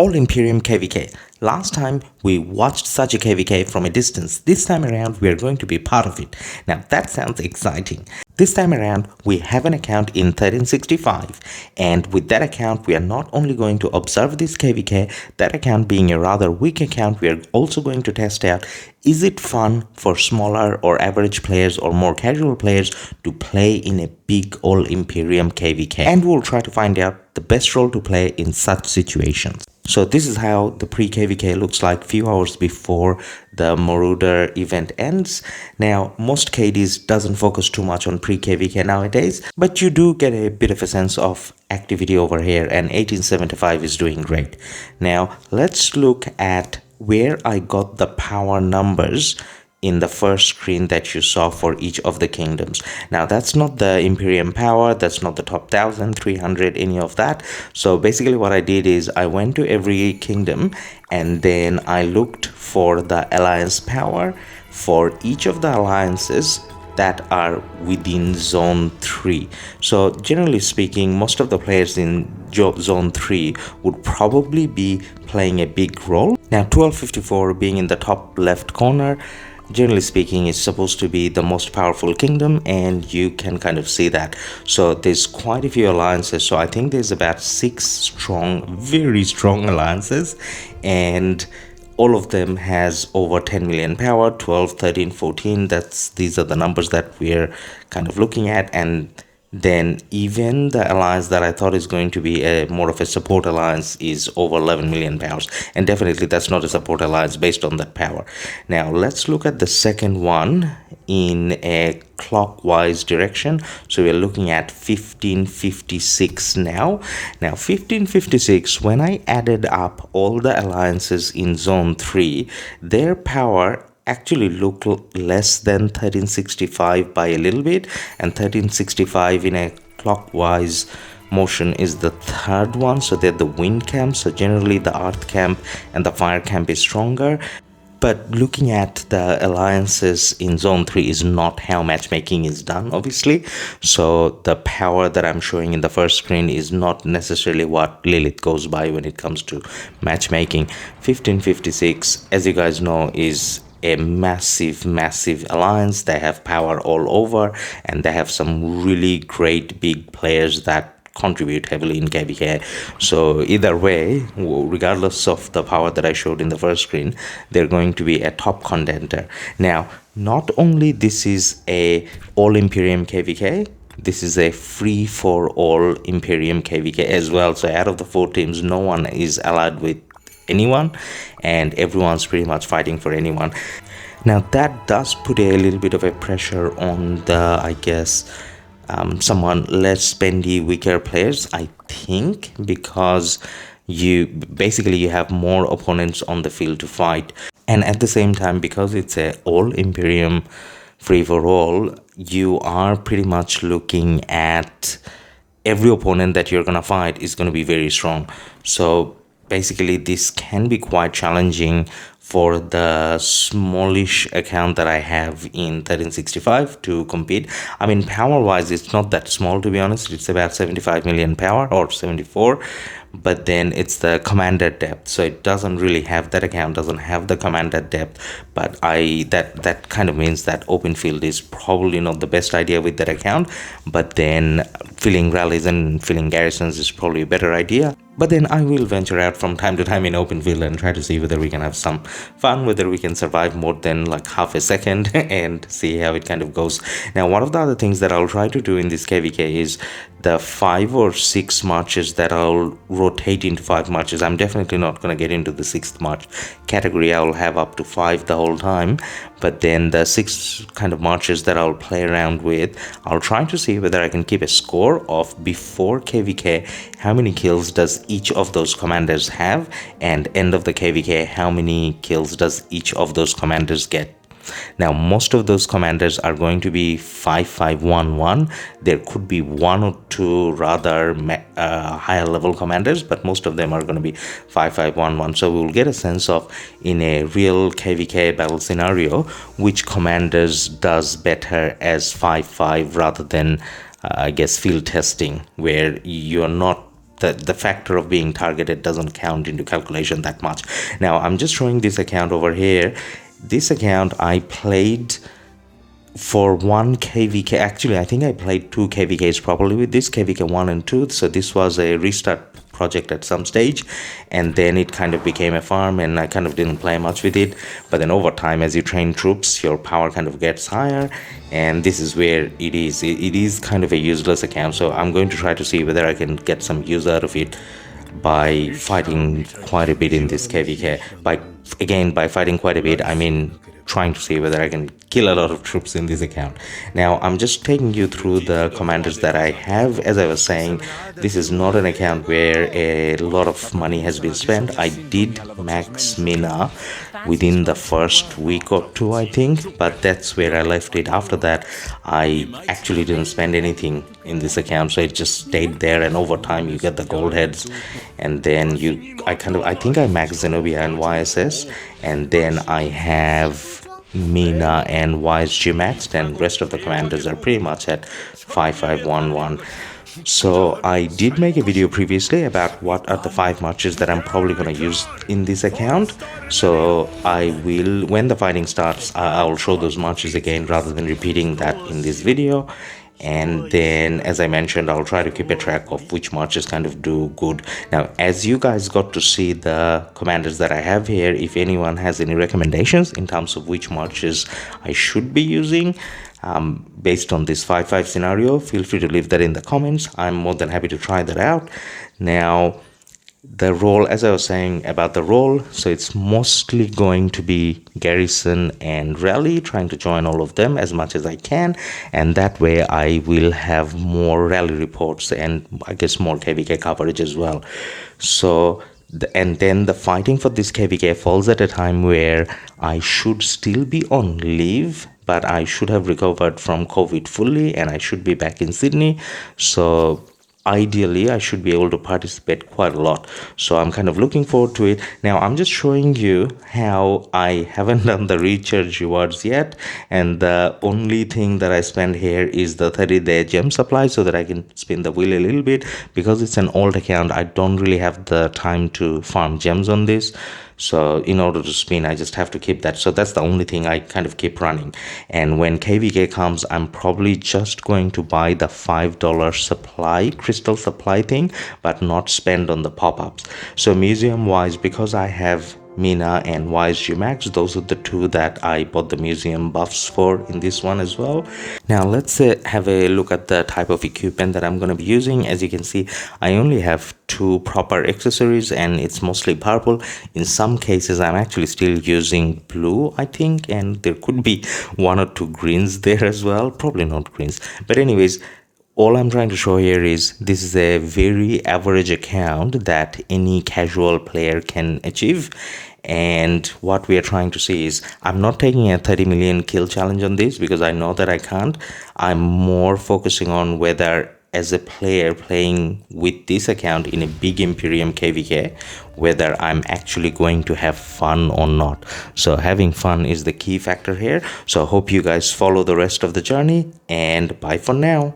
All Imperium KvK. Last time we watched such a KvK from a distance. This time around we are going to be part of it. Now that sounds exciting. This time around we have an account in 1365, and with that account we are not only going to observe this KvK, that account being a rather weak account, we are also going to test out, is it fun for smaller or average players or more casual players to play in a big All Imperium KvK, and we'll try to find out the best role to play in such situations. So this is how the pre-KvK looks like few hours before the Marauder event ends. Now, most KDs doesn't focus too much on pre-KvK nowadays, but you do get a bit of a sense of activity over here, and 1875 is doing great. Now, let's look at where I got the power numbers in the first screen that you saw for each of the kingdoms. Now that's not the Imperium power, that's not the top 1300, any of that. So basically what I did is I went to every kingdom and then I looked for the alliance power for each of the alliances that are within zone 3. So generally speaking, most of the players in zone 3 would probably be playing a big role. Now 1254 being in the top left corner, generally speaking, is supposed to be the most powerful kingdom, and you can kind of see that. So there's quite a few alliances. So I think there's about 6 strong, very strong alliances, and all of them has over 10 million power. 12, 13, 14, these are the numbers that we're kind of looking at. And then even the alliance that I thought is going to be more of a support alliance is over 11 million powers, and definitely that's not a support alliance based on that power. Now let's look at the second one in a clockwise direction. So we're looking at 1556 now. 1556, when I added up all the alliances in zone 3, their power actually look less than 1365 by a little bit, and 1365 in a clockwise motion is the third one. So they're the wind camp, so generally the earth camp and the fire camp is stronger. But looking at the alliances in zone 3 is not how matchmaking is done, obviously. So the power that I'm showing in the first screen is not necessarily what Lilith goes by when it comes to matchmaking. 1556, as you guys know, is a massive alliance. They have power all over, and they have some really great big players that contribute heavily in KvK. So either way, regardless of the power that I showed in the first screen, they're going to be a top contender. Now, not only this is a All Imperium KvK, this is a free for all Imperium KvK as well. So out of the 4 teams, no one is allied with anyone, and everyone's pretty much fighting for anyone. Now that does put a little bit of a pressure on the, I guess, someone less spendy, weaker players, I think, because you have more opponents on the field to fight, and at the same time, because it's a All Imperium free for all, you are pretty much looking at every opponent that you're gonna fight is gonna be very strong. So basically this can be quite challenging for the smallish account that I have in 1365 to compete. I mean, power wise it's not that small, to be honest. It's about 75 million power, or 74, but then it's the commander depth, so it doesn't really have, that account doesn't have the commander depth. But that kind of means that open field is probably not the best idea with that account, but then filling rallies and filling garrisons is probably a better idea. But then I will venture out from time to time in open field and try to see whether we can have some fun, whether we can survive more than like half a second and see how it kind of goes. Now, one of the other things that I'll try to do in this KvK is the 5 or 6 marches that I'll rotate into 5 marches. I'm definitely not going to get into the 6th march category. I'll have up to 5 the whole time, but then the 6 kind of marches that I'll play around with, I'll try to see whether I can keep a score of, before KvK, how many kills does each of those commanders have, and end of the KvK, how many kills does each of those commanders get. Now, most of those commanders are going to be 5511. There could be 1 or 2 rather higher level commanders, but most of them are going to be 5511. So we will get a sense of, in a real KvK battle scenario, which commanders does better as 5-5 rather than I guess field testing, where you're not the factor of being targeted doesn't count into calculation that much. Now I'm just showing this account over here. This account I played for 1 KvK. Actually, I think I played 2 KvKs properly with this, KvK 1 and 2. So this was a restart project at some stage, and then it kind of became a farm, and I kind of didn't play much with it. But then over time, as you train troops, your power kind of gets higher, and this is where it is kind of a useless account. So I'm going to try to see whether I can get some use out of it by fighting quite a bit in this KvK. By fighting quite a bit, I mean trying to see whether I can kill a lot of troops in this account. Now I'm just taking you through the commanders that I have. As I was saying, this is not an account where a lot of money has been spent. I did max Mina within the first week or two, I think, but that's where I left it. After that, I actually didn't spend anything in this account, so it just stayed there, and over time you get the gold heads, and then I think I maxed Zenobia and YSS, and then I have Mina and YSG maxed, and rest of the commanders are pretty much at 5511. So I did make a video previously about what are the 5 marches that I'm probably going to use in this account. So I will, when the fighting starts, I'll show those marches again rather than repeating that in this video. And then, as I mentioned, I'll try to keep a track of which marches kind of do good. Now, as you guys got to see the commanders that I have here, if anyone has any recommendations in terms of which marches I should be using based on this 5-5 scenario, feel free to leave that in the comments. I'm more than happy to try that out. Now, the role, as I was saying about the role, so it's mostly going to be garrison and rally, trying to join all of them as much as I can, and that way I will have more rally reports and I guess more KvK coverage as well. So and then the fighting for this KvK falls at a time where I should still be on leave, but I should have recovered from COVID fully and I should be back in Sydney. So ideally I should be able to participate quite a lot, so I'm kind of looking forward to it. Now I'm just showing you how I haven't done the recharge rewards yet, and the only thing that I spend here is the 30-day gem supply so that I can spin the wheel a little bit. Because it's an old account, I don't really have the time to farm gems on this, so in order to spin I just have to keep that. So that's the only thing I kind of keep running, and when KvK comes I'm probably just going to buy the $5 supply, crystal supply thing, but not spend on the pop-ups. So museum wise, because I have Mina and YSG Max, those are the 2 that I bought the museum buffs for in this one as well. Now let's have a look at the type of equipment that I'm going to be using. As you can see, I only have 2 proper accessories and it's mostly purple. In some cases I'm actually still using blue, I think, and there could be 1 or 2 greens there as well, probably not greens, but anyways, all I'm trying to show here is this is a very average account that any casual player can achieve. And what we are trying to see is, I'm not taking a 30 million kill challenge on this because I know that I can't. I'm more focusing on whether, as a player playing with this account in a big Imperium KvK, whether I'm actually going to have fun or not. So having fun is the key factor here. So I hope you guys follow the rest of the journey, and bye for now.